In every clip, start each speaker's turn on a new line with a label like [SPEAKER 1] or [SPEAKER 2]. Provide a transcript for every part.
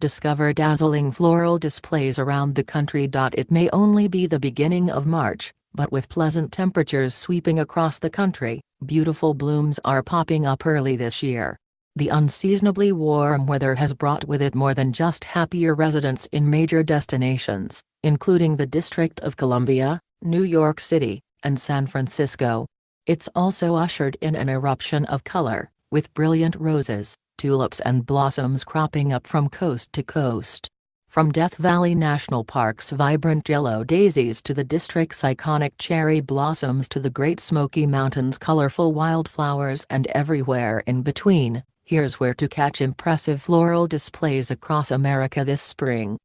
[SPEAKER 1] Discover dazzling floral displays around the country. It may only be the beginning of March, but with pleasant temperatures sweeping across the country, beautiful blooms are popping up early this year. The unseasonably warm weather has brought with it more than just happier residents in major destinations, including the District of Columbia, New York City, and San Francisco. It's also ushered in an eruption of color, with brilliant roses, tulips and blossoms cropping up from coast to coast. From Death Valley National Park's vibrant yellow daisies to the district's iconic cherry blossoms to the Great Smoky Mountains' colorful wildflowers and everywhere in between, here's where to catch impressive floral displays across America this spring.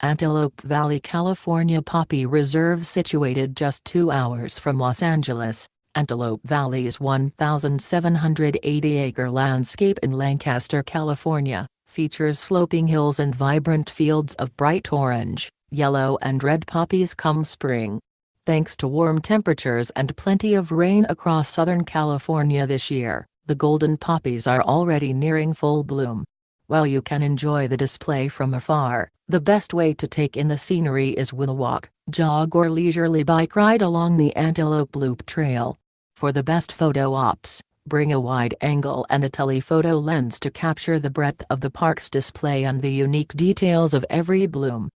[SPEAKER 1] Antelope Valley, California. Poppy Reserve. Situated just 2 hours from Los Angeles, Antelope Valley's 1,780-acre landscape in Lancaster, California, features sloping hills and vibrant fields of bright orange, yellow and red poppies come spring. Thanks to warm temperatures and plenty of rain across Southern California this year, the golden poppies are already nearing full bloom. While you can enjoy the display from afar, the best way to take in the scenery is with a walk, jog or leisurely bike ride along the Antelope Loop Trail. For the best photo ops, bring a wide-angle and a telephoto lens to capture the breadth of the park's display and the unique details of every bloom.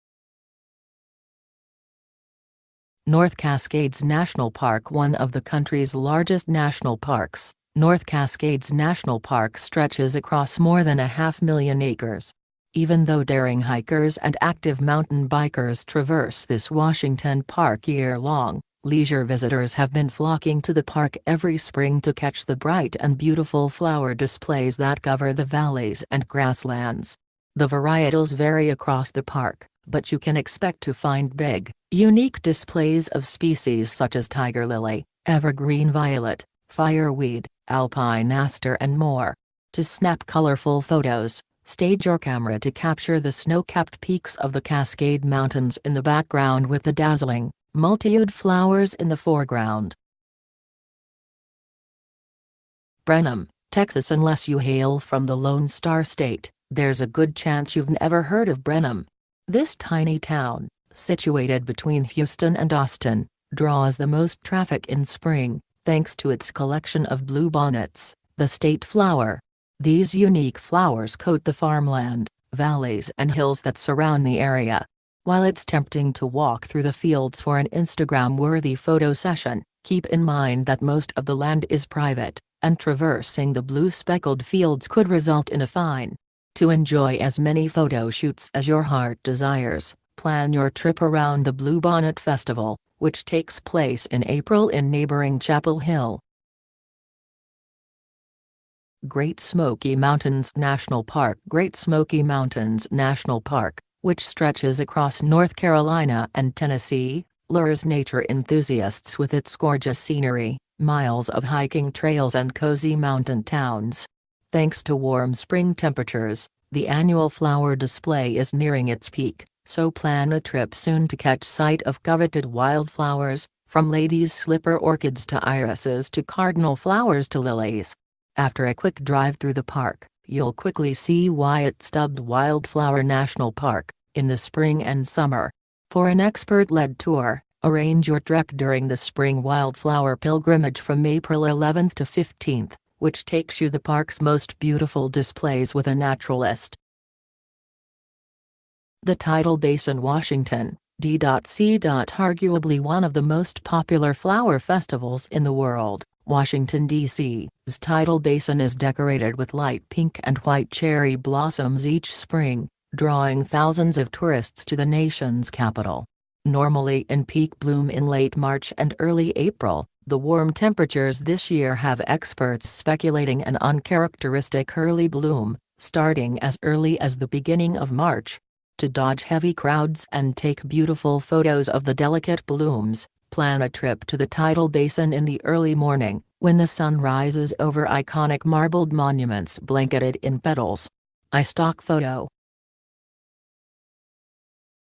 [SPEAKER 1] North Cascades National Park. One of the country's largest national parks, North Cascades National Park stretches across more than 500,000 acres. Even though daring hikers and active mountain bikers traverse this Washington park year-long, leisure visitors have been flocking to the park every spring to catch the bright and beautiful flower displays that cover the valleys and grasslands. The varietals vary across the park, but you can expect to find big, unique displays of species such as tiger lily, evergreen violet, fireweed, alpine aster and more. To snap colorful photos, stage your camera to capture the snow-capped peaks of the Cascade Mountains in the background with the dazzling, multi-hued flowers in the foreground. Brenham, Texas. Unless you hail from the Lone Star State, there's a good chance you've never heard of Brenham. This tiny town, situated between Houston and Austin, draws the most traffic in spring, thanks to its collection of bluebonnets, the state flower. These unique flowers coat the farmland, valleys and hills that surround the area. While it's tempting to walk through the fields for an Instagram-worthy photo session, keep in mind that most of the land is private, and traversing the blue-speckled fields could result in a fine. To enjoy as many photo shoots as your heart desires, plan your trip around the Bluebonnet Festival, which takes place in April in neighboring Chapel Hill. Great Smoky Mountains National Park. Great Smoky Mountains National Park, which stretches across North Carolina and Tennessee, lures nature enthusiasts with its gorgeous scenery, miles of hiking trails and cozy mountain towns. Thanks to warm spring temperatures, the annual flower display is nearing its peak, so plan a trip soon to catch sight of coveted wildflowers, from ladies' slipper orchids to irises to cardinal flowers to lilies. After a quick drive through the park, you'll quickly see why it's dubbed Wildflower National Park, in the spring and summer. For an expert-led tour, arrange your trek during the Spring Wildflower Pilgrimage from April 11th to 15th, which takes you the park's most beautiful displays with a naturalist. The Tidal Basin, Washington, D.C. Arguably one of the most popular flower festivals in the world, Washington, D.C.'s Tidal Basin is decorated with light pink and white cherry blossoms each spring, drawing thousands of tourists to the nation's capital. Normally in peak bloom in late March and early April, the warm temperatures this year have experts speculating an uncharacteristic early bloom, starting as early as the beginning of March. To dodge heavy crowds and take beautiful photos of the delicate blooms, plan a trip to the Tidal Basin in the early morning, when the sun rises over iconic marbled monuments blanketed in petals. iStock photo.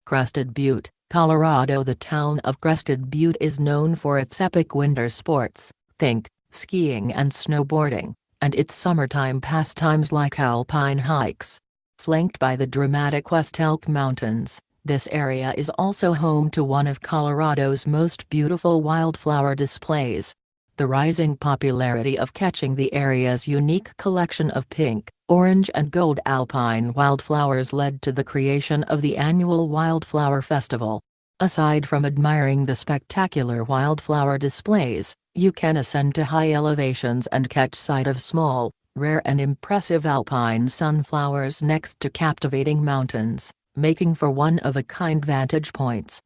[SPEAKER 1] Crested Butte, Colorado. The town of Crested Butte is known for its epic winter sports, think skiing and snowboarding, and its summertime pastimes like alpine hikes. Flanked by the dramatic West Elk Mountains, this area is also home to one of Colorado's most beautiful wildflower displays. The rising popularity of catching the area's unique collection of pink, orange and gold alpine wildflowers led to the creation of the annual Wildflower Festival. Aside from admiring the spectacular wildflower displays, you can ascend to high elevations and catch sight of small, rare and impressive alpine sunflowers next to captivating mountains, making for one-of-a-kind vantage points.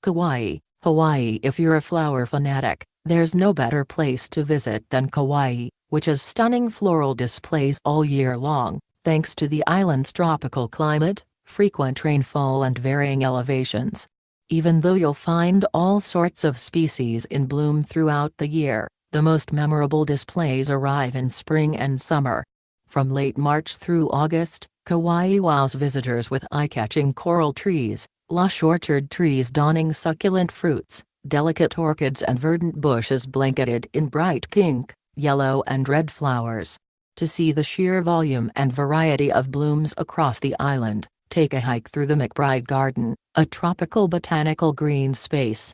[SPEAKER 1] Kauai, Hawaii. If you're a flower fanatic, there's no better place to visit than Kauai, which has stunning floral displays all year long, thanks to the island's tropical climate, frequent rainfall and varying elevations. Even though you'll find all sorts of species in bloom throughout the year, the most memorable displays arrive in spring and summer. From late March through August, Kauai wows visitors with eye-catching coral trees, lush orchard trees donning succulent fruits, delicate orchids and verdant bushes blanketed in bright pink, yellow and red flowers. To see the sheer volume and variety of blooms across the island, take a hike through the McBride Garden, a tropical botanical green space,